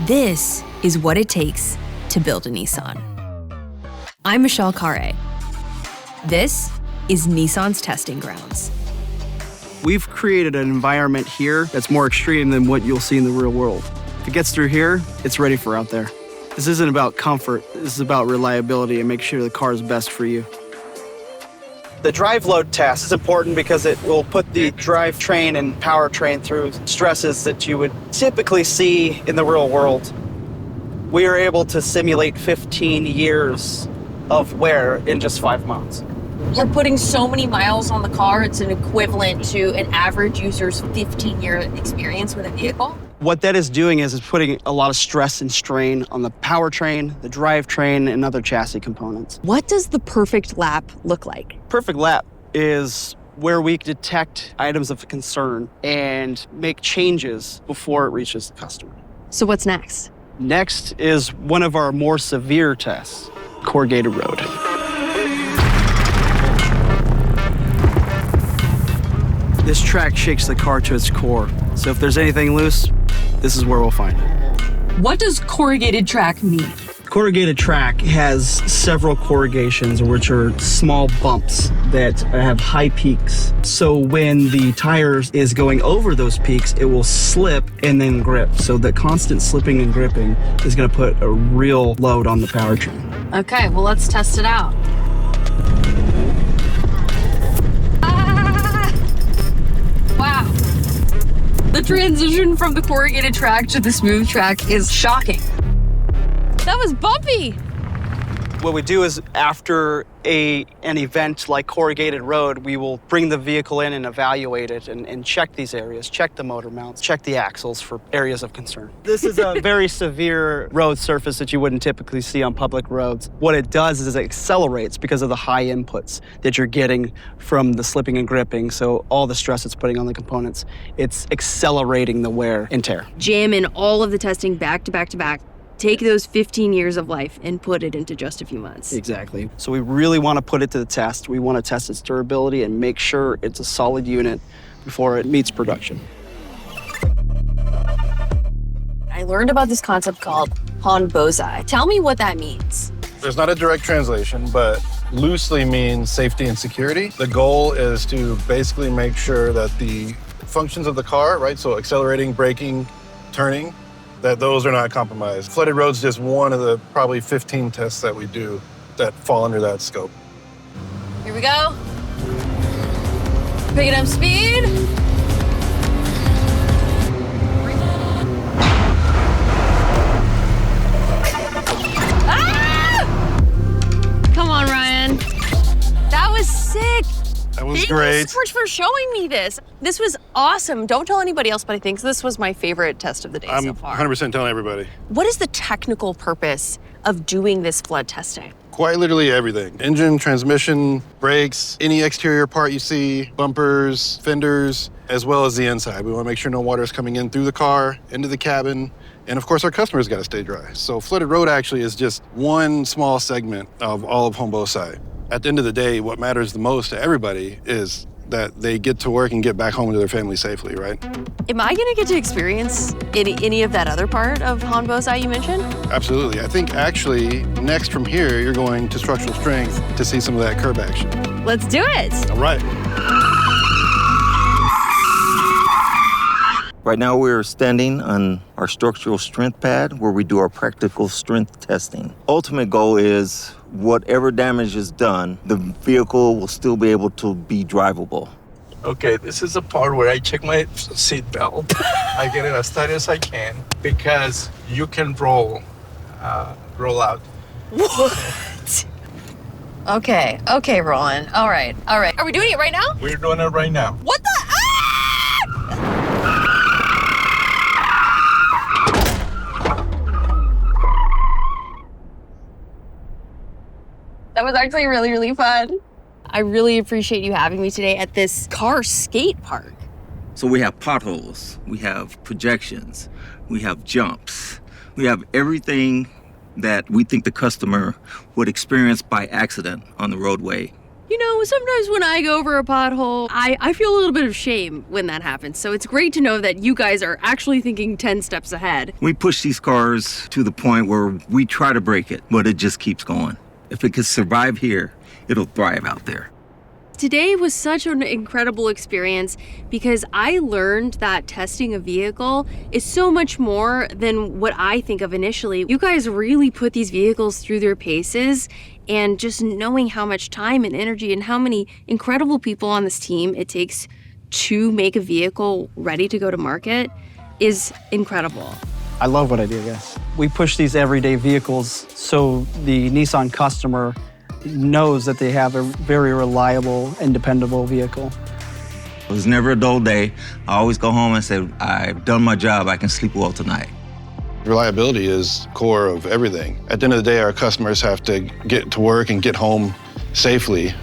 This is what it takes to build a Nissan. I'm Michelle Carre. This is Nissan's testing grounds. We've created an environment here that's more extreme than what you'll see in the real world. If it gets through here, it's ready for out there. This isn't about comfort, this is about reliability and make sure the car is best for you. The drive load test is important because it will put the drivetrain and powertrain through stresses that you would typically see in the real world. We are able to simulate 15 years of wear in just 5 months. You're putting so many miles on the car, it's an equivalent to an average user's 15-year experience with a vehicle. What that is doing is putting a lot of stress and strain on the powertrain, the drivetrain, and other chassis components. What does the perfect lap look like? Perfect lap is where we detect items of concern and make changes before it reaches the customer. So what's next? Next is one of our more severe tests, Corrugated Road. This track shakes the car to its core, so if there's anything loose, this is where we'll find it. What does corrugated track mean? Corrugated track has several corrugations, which are small bumps that have high peaks. So when the tire is going over those peaks, it will slip and then grip. So the constant slipping and gripping is going to put a real load on the powertrain. Okay, well, let's test it out. Wow. The transition from the corrugated track to the smooth track is shocking. That was bumpy. What we do is after an event like Corrugated Road, we will bring the vehicle in and evaluate it and check these areas, check the motor mounts, check the axles for areas of concern. This is a very severe road surface that you wouldn't typically see on public roads. What it does is it accelerates because of the high inputs that you're getting from the slipping and gripping. So all the stress it's putting on the components, it's accelerating the wear and tear. Jam in all of the testing back to back to back. Take those 15 years of life and put it into just a few months. Exactly. So we really want to put it to the test. We want to test its durability and make sure it's a solid unit before it meets production. I learned about this concept called Hoan Bosai. Tell me what that means. There's not a direct translation, but loosely means safety and security. The goal is to basically make sure that the functions of the car, right, so accelerating, braking, turning, that those are not compromised. Flooded road's just one of the probably 15 tests that we do that fall under that scope. Here we go. Picking up speed. Ah! Come on, Ryan. That was sick. That was Thank great. you so much for showing me this. This was awesome. Don't tell anybody else, but I think this was my favorite test of the day so far. I'm 100% telling everybody. What is the technical purpose of doing this flood testing? Quite literally everything. Engine, transmission, brakes, any exterior part you see, bumpers, fenders, as well as the inside. We want to make sure no water is coming in through the car, into the cabin, and of course our customers got to stay dry. So flooded road actually is just one small segment of all of Hoan Bosai. At the end of the day, what matters the most to everybody is that they get to work and get back home to their family safely, right? Am I gonna get to experience any of that other part of Hoan Bosai you mentioned? Absolutely. I think actually next from here, you're going to structural strength to see some of that curb action. Let's do it. All right. Right now we're standing on our structural strength pad where we do our practical strength testing. Ultimate goal is whatever damage is done, the vehicle will still be able to be drivable. Okay, this is the part where I check my seat belt. I get it as tight as I can because you can roll out. What? Okay, Roland. All right. Are we doing it right now? We're doing it right now. What the? Ah! That was actually really, really fun. I really appreciate you having me today at this car skate park. So we have potholes, we have projections, we have jumps, we have everything that we think the customer would experience by accident on the roadway. You know, sometimes when I go over a pothole, I feel a little bit of shame when that happens. So it's great to know that you guys are actually thinking 10 steps ahead. We push these cars to the point where we try to break it, but it just keeps going. If it could survive here, it'll thrive out there. Today was such an incredible experience because I learned that testing a vehicle is so much more than what I think of initially. You guys really put these vehicles through their paces, and just knowing how much time and energy and how many incredible people on this team it takes to make a vehicle ready to go to market is incredible. I love what I do, guys. We push these everyday vehicles so the Nissan customer knows that they have a very reliable and dependable vehicle. It was never a dull day. I always go home and say, I've done my job, I can sleep well tonight. Reliability is core of everything. At the end of the day, our customers have to get to work and get home safely.